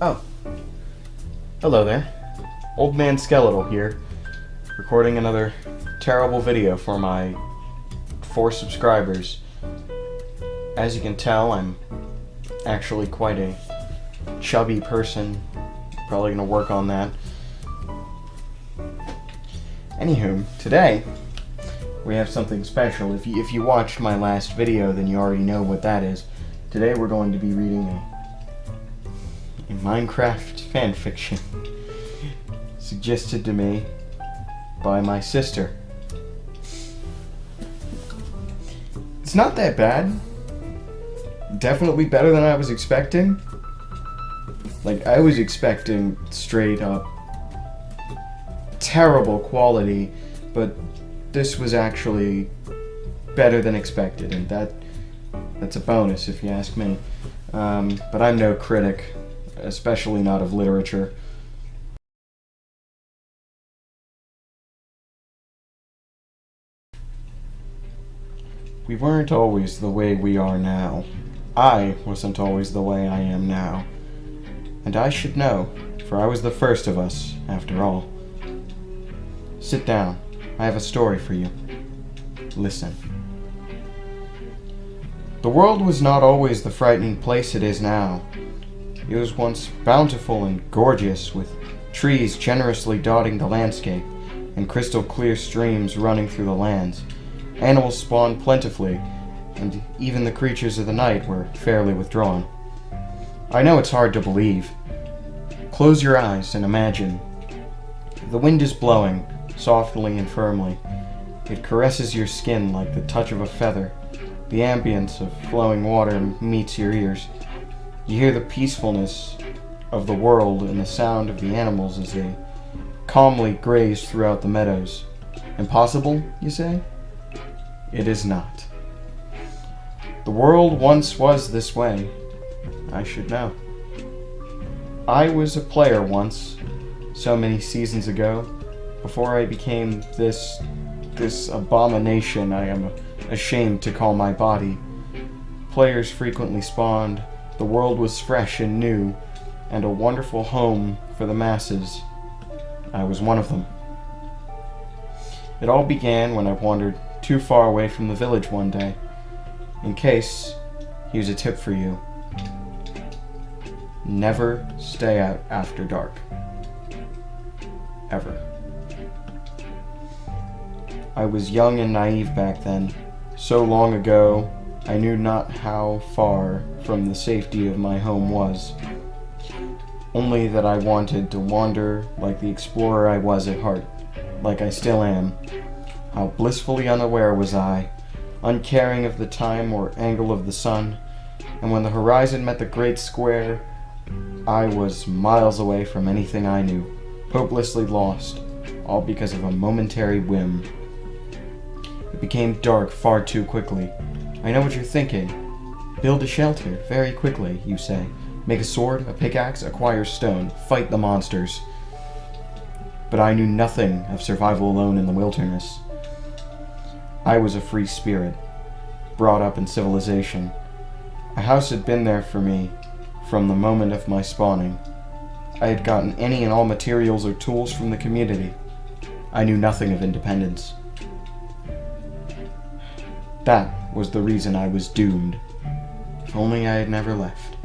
Oh, hello there. Old Man Skeletal here, recording another terrible video for my 4 subscribers. As you can tell, I'm actually quite a chubby person. Probably gonna work on that. Anywho, today we have something special. If you watched my last video, then you already know what that is. Today we're going to be reading a Minecraft fanfiction suggested to me by my sister. It's not that bad. Definitely better than I was expecting. Like, I was expecting straight up terrible quality, but this was actually better than expected, and that's a bonus if you ask me. But I'm no critic, especially not of literature. We weren't always the way we are now. I wasn't always the way I am now. And I should know, for I was the first of us, after all. Sit down. I have a story for you. Listen. The world was not always the frightening place it is now. It was once bountiful and gorgeous, with trees generously dotting the landscape, and crystal clear streams running through the lands. Animals spawned plentifully, and even the creatures of the night were fairly withdrawn. I know it's hard to believe. Close your eyes and imagine. The wind is blowing, softly and firmly. It caresses your skin like the touch of a feather. The ambience of flowing water meets your ears. You hear the peacefulness of the world and the sound of the animals as they calmly graze throughout the meadows. Impossible, you say? It is not. The world once was this way. I should know. I was a player once, so many seasons ago, before I became this abomination I am ashamed to call my body. Players frequently spawned. The world was fresh and new, and a wonderful home for the masses. I was one of them. It all began when I wandered too far away from the village one day. In case, here's a tip for you. Never stay out after dark. Ever. I was young and naive back then. So long ago, I knew not how far from the safety of my home was. Only that I wanted to wander like the explorer I was at heart, like I still am. How blissfully unaware was I, uncaring of the time or angle of the sun, and when the horizon met the great square, I was miles away from anything I knew, hopelessly lost, all because of a momentary whim. It became dark far too quickly. I know what you're thinking. Build a shelter very quickly, you say. Make a sword, a pickaxe, acquire stone, fight the monsters. But I knew nothing of survival alone in the wilderness. I was a free spirit, brought up in civilization. A house had been there for me from the moment of my spawning. I had gotten any and all materials or tools from the community. I knew nothing of independence. That was the reason I was doomed. If only I had never left.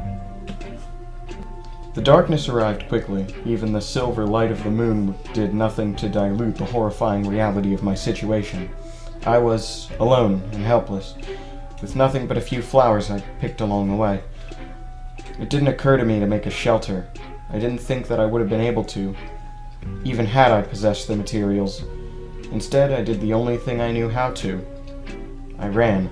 The darkness arrived quickly. Even the silver light of the moon did nothing to dilute the horrifying reality of my situation. I was alone and helpless, with nothing but a few flowers I picked along the way. It didn't occur to me to make a shelter. I didn't think that I would have been able to, even had I possessed the materials. Instead, I did the only thing I knew how to. I ran.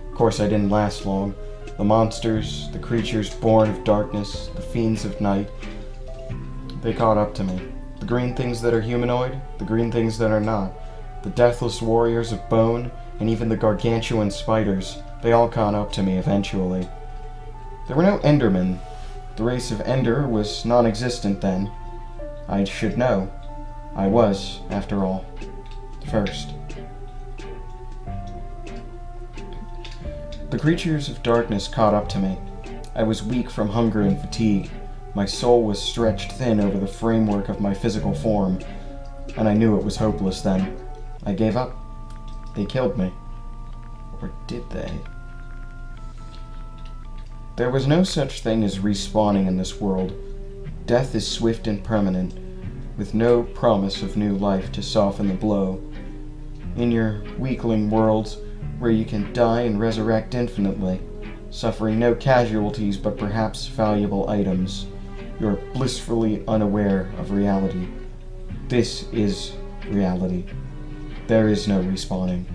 Of course, I didn't last long. The monsters, the creatures born of darkness, the fiends of night, they caught up to me. The green things that are humanoid, the green things that are not, the deathless warriors of bone, and even the gargantuan spiders, they all caught up to me eventually. There were no Endermen. The race of Ender was non-existent then. I should know. I was, after all, the first. The creatures of darkness caught up to me. I was weak from hunger and fatigue. My soul was stretched thin over the framework of my physical form, and I knew it was hopeless then. I gave up. They killed me. Or did they? There was no such thing as respawning in this world. Death is swift and permanent, with no promise of new life to soften the blow. In your weakling worlds, where you can die and resurrect infinitely, suffering no casualties but perhaps valuable items, you're blissfully unaware of reality. This is reality. There is no respawning.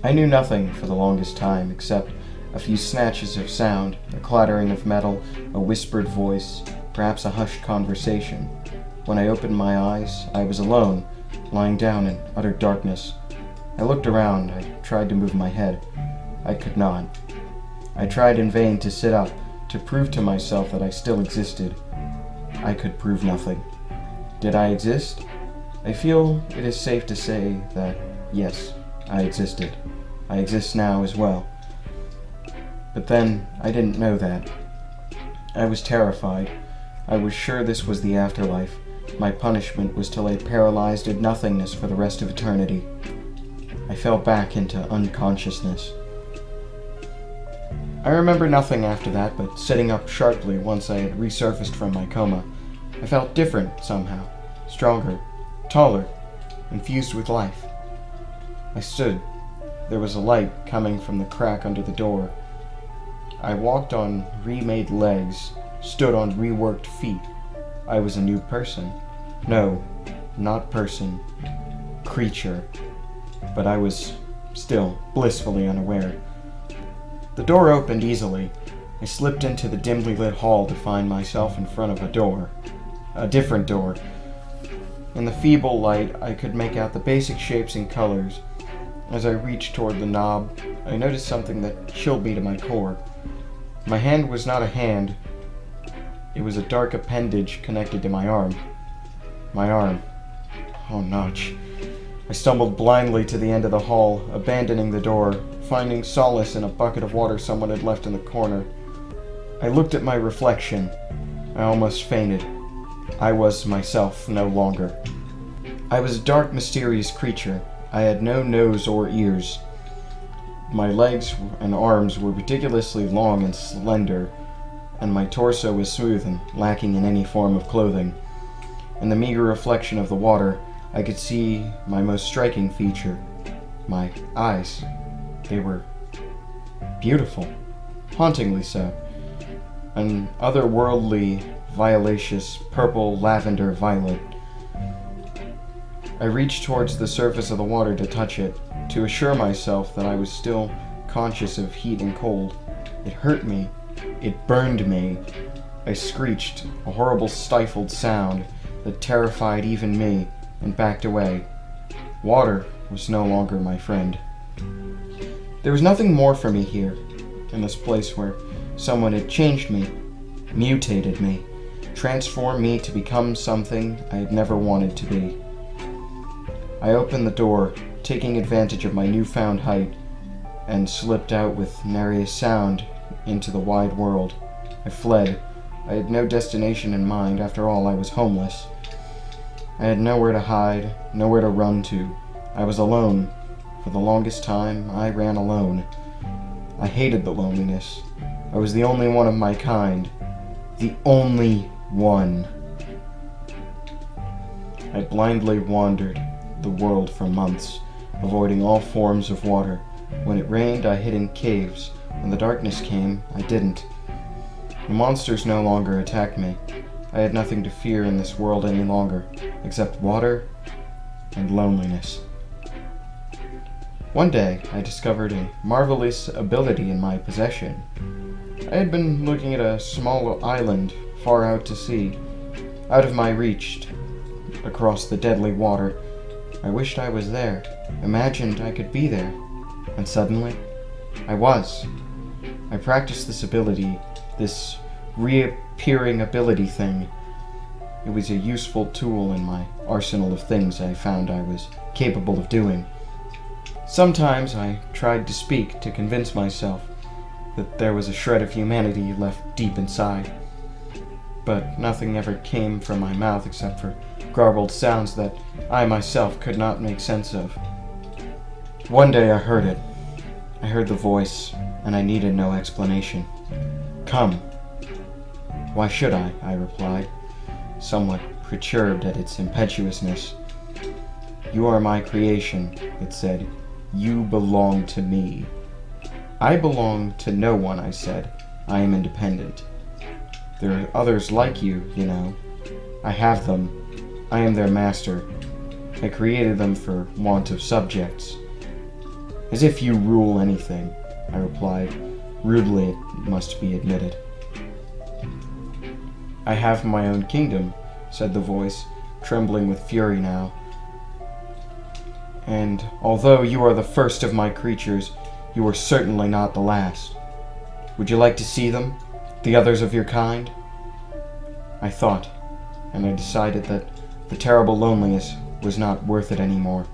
I knew nothing for the longest time except a few snatches of sound, a clattering of metal, a whispered voice, perhaps a hushed conversation. When I opened my eyes, I was alone, lying down in utter darkness. I looked around. I tried to move my head. I could not. I tried in vain to sit up, to prove to myself that I still existed. I could prove nothing. Did I exist? I feel it is safe to say that, yes, I existed. I exist now as well. But then, I didn't know that. I was terrified. I was sure this was the afterlife. My punishment was to lay paralyzed in nothingness for the rest of eternity. I fell back into unconsciousness. I remember nothing after that but sitting up sharply once I had resurfaced from my coma. I felt different somehow, stronger, taller, infused with life. I stood. There was a light coming from the crack under the door. I walked on remade legs, stood on reworked feet. I was a new person. No, not person. Creature. But I was still blissfully unaware. The door opened easily. I slipped into the dimly lit hall to find myself in front of a door. A different door. In the feeble light, I could make out the basic shapes and colors. As I reached toward the knob, I noticed something that chilled me to my core. My hand was not a hand. It was a dark appendage connected to my arm. My arm. Oh, Notch. I stumbled blindly to the end of the hall, abandoning the door, finding solace in a bucket of water someone had left in the corner. I looked at my reflection. I almost fainted. I was myself no longer. I was a dark, mysterious creature. I had no nose or ears. My legs and arms were ridiculously long and slender, and my torso was smooth and lacking in any form of clothing. In the meager reflection of the water, I could see my most striking feature, my eyes. They were beautiful, hauntingly so. An otherworldly, violaceous, purple lavender violet. I reached towards the surface of the water to touch it, to assure myself that I was still conscious of heat and cold. It hurt me. It burned me. I screeched, a horrible stifled sound that terrified even me, and backed away. Water was no longer my friend. There was nothing more for me here, in this place where someone had changed me, mutated me, transformed me to become something I had never wanted to be. I opened the door, taking advantage of my newfound height, and slipped out with nary a sound into the wide world. I fled. I had no destination in mind. After all, I was homeless. I had nowhere to hide, nowhere to run to. I was alone. For the longest time, I ran alone. I hated the loneliness. I was the only one of my kind. The only one. I blindly wandered the world for months, avoiding all forms of water. When it rained, I hid in caves. When the darkness came, I didn't. The monsters no longer attacked me. I had nothing to fear in this world any longer, except water and loneliness. One day, I discovered a marvelous ability in my possession. I had been looking at a small island far out to sea, out of my reach, across the deadly water. I wished I was there, imagined I could be there, and suddenly, I was. I practiced this ability, this reappearing ability thing. It was a useful tool in my arsenal of things I found I was capable of doing. Sometimes I tried to speak to convince myself that there was a shred of humanity left deep inside. but nothing ever came from my mouth except for garbled sounds that I myself could not make sense of. One day I heard it. I heard the voice, and I needed no explanation. "Come." "Why should I?" I replied, somewhat perturbed at its impetuousness. "You are my creation," it said. "You belong to me." "I belong to no one," I said. "I am independent. There are others like you, you know. I have them. I am their master. I created them for want of subjects." "As if you rule anything," I replied, rudely it must be admitted. "I have my own kingdom," said the voice, trembling with fury now. "And although you are the first of my creatures, you are certainly not the last. Would you like to see them, the others of your kind?" I thought, and I decided that the terrible loneliness was not worth it anymore.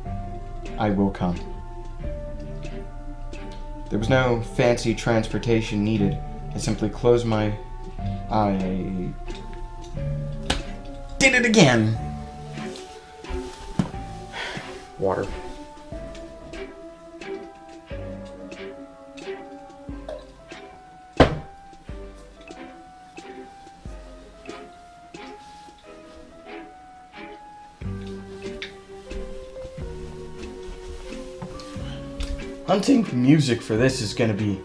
"I will come." There was no fancy transportation needed. I simply closed my eye. Did it again! Water. Hunting music for this is gonna be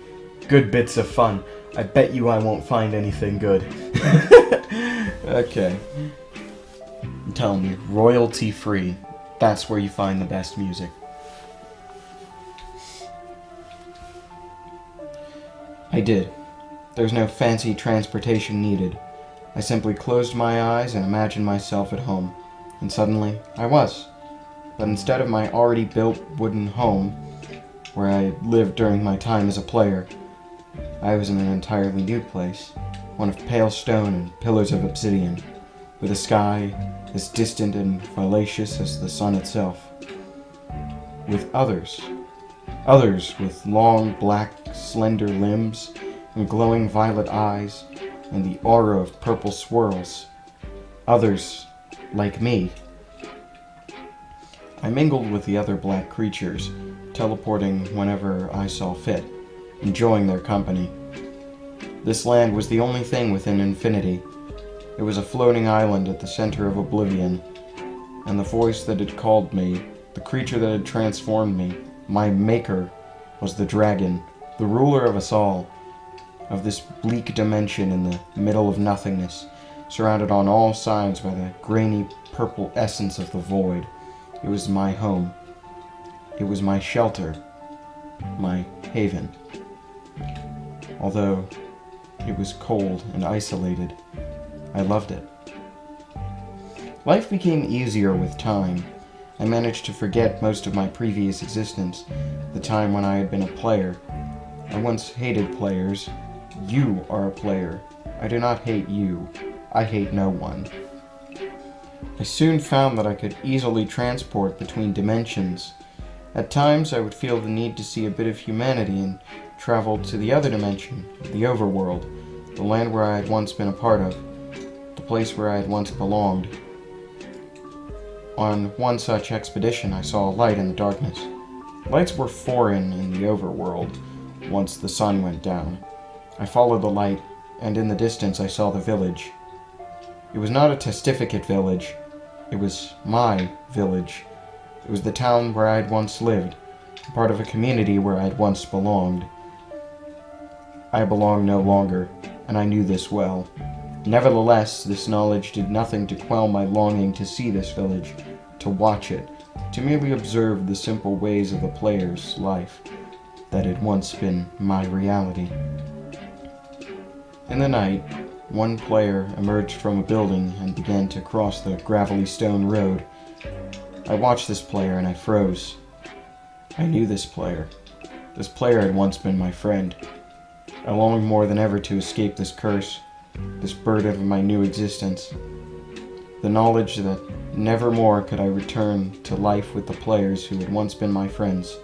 good bits of fun. I bet you I won't find anything good. Okay. I'm telling you, royalty free. That's where you find the best music. I did. There's no fancy transportation needed. I simply closed my eyes and imagined myself at home. And suddenly, I was. But instead of my already built wooden home, where I lived during my time as a player, I was in an entirely new place, one of pale stone and pillars of obsidian, with a sky as distant and fallacious as the sun itself. With others with long, black, slender limbs and glowing violet eyes and the aura of purple swirls. Others like me. I mingled with the other black creatures, teleporting whenever I saw fit, enjoying their company. This land was the only thing within infinity. It was a floating island at the center of oblivion, and the voice that had called me, the creature that had transformed me, my maker, was the dragon, the ruler of us all, of this bleak dimension in the middle of nothingness, surrounded on all sides by the grainy purple essence of the void. It was my home. It was my shelter, my haven. Although it was cold and isolated, I loved it. Life became easier with time. I managed to forget most of my previous existence, the time when I had been a player. I once hated players. You are a player. I do not hate you. I hate no one. I soon found that I could easily transport between dimensions. At times, I would feel the need to see a bit of humanity and travel to the other dimension, the overworld, the land where I had once been a part of, the place where I had once belonged. On one such expedition, I saw a light in the darkness. Lights were foreign in the overworld once the sun went down. I followed the light, and in the distance I saw the village. It was not a testificate village. It was my village. It was the town where I had once lived, part of a community where I had once belonged. I belong no longer, and I knew this well. Nevertheless, this knowledge did nothing to quell my longing to see this village, to watch it, to merely observe the simple ways of the player's life that had once been my reality. In the night, one player emerged from a building and began to cross the gravelly stone road. I watched this player and I froze. I knew this player. This player had once been my friend. I longed more than ever to escape this curse, this burden of my new existence. The knowledge that never more could I return to life with the players who had once been my friends.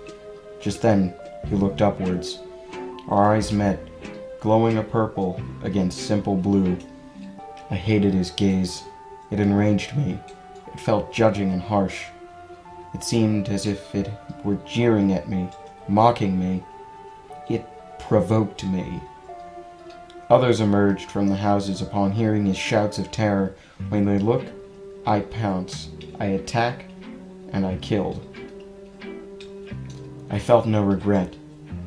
Just then, he looked upwards. Our eyes met, glowing a purple against simple blue. I hated his gaze. It enraged me. It felt judging and harsh. It seemed as if it were jeering at me, mocking me. It provoked me. Others emerged from the houses upon hearing his shouts of terror. When they look, I pounce, I attack, and I killed. I felt no regret.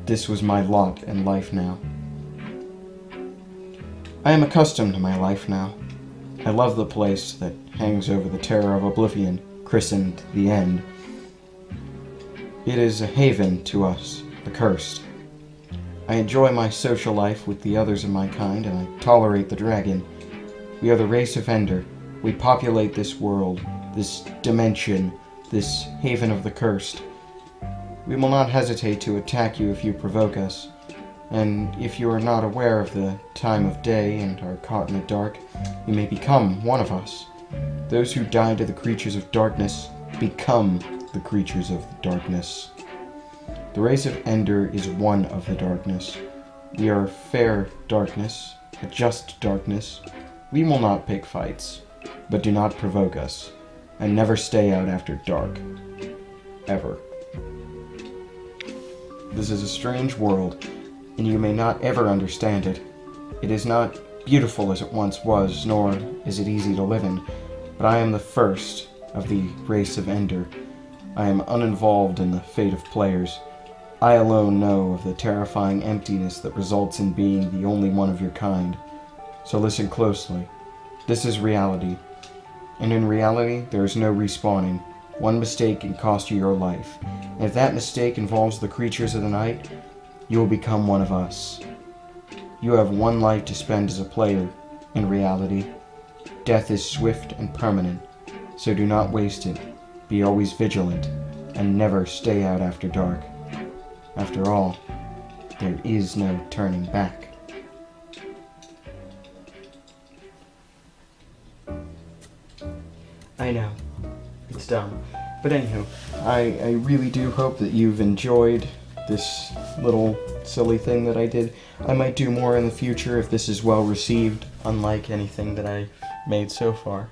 This was my lot in life now. I am accustomed to my life now. I love the place that hangs over the terror of oblivion, christened the End. It is a haven to us, the cursed. I enjoy my social life with the others of my kind, and I tolerate the dragon. We are the race of Ender. We populate this world, this dimension, this haven of the cursed. We will not hesitate to attack you if you provoke us, and if you are not aware of the time of day and are caught in the dark, you may become one of us. Those who die to the creatures of darkness become the creatures of the darkness. The race of Ender is one of the darkness. We are fair darkness, a just darkness. We will not pick fights, but do not provoke us, and never stay out after dark. Ever. This is a strange world, and you may not ever understand it. It is not beautiful as it once was, nor is it easy to live in, but I am the first of the race of Ender. I am uninvolved in the fate of players. I alone know of the terrifying emptiness that results in being the only one of your kind. So listen closely. This is reality. And in reality, there is no respawning. One mistake can cost you your life. And if that mistake involves the creatures of the night, you will become one of us. You have one life to spend as a player. In reality, death is swift and permanent, so do not waste it. Be always vigilant, and never stay out after dark. After all, there is no turning back. I know, it's dumb. But anywho, I really do hope that you've enjoyed this little silly thing that I did. I might do more in the future if this is well received, unlike anything that I've made so far.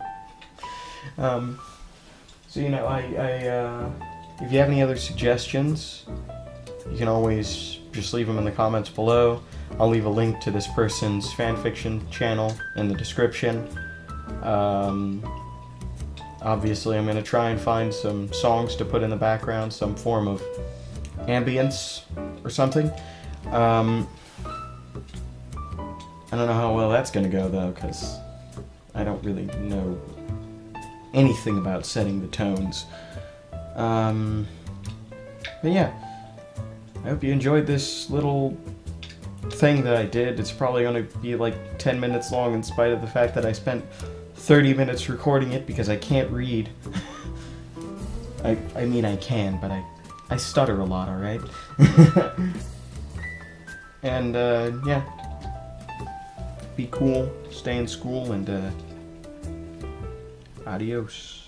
So, if you have any other suggestions, you can always just leave them in the comments below. I'll leave a link to this person's fanfiction channel in the description. Obviously, I'm going to try and find some songs to put in the background, some form of ambience or something. I don't know how well that's going to go, though, because I don't really know anything about setting the tones. But yeah, I hope you enjoyed this little thing that I did. It's probably going to be like 10 minutes long in spite of the fact that I spent 30 minutes recording it because I can't read. I mean I can, but I stutter a lot, alright? And, yeah. Be cool, stay in school, and, adios.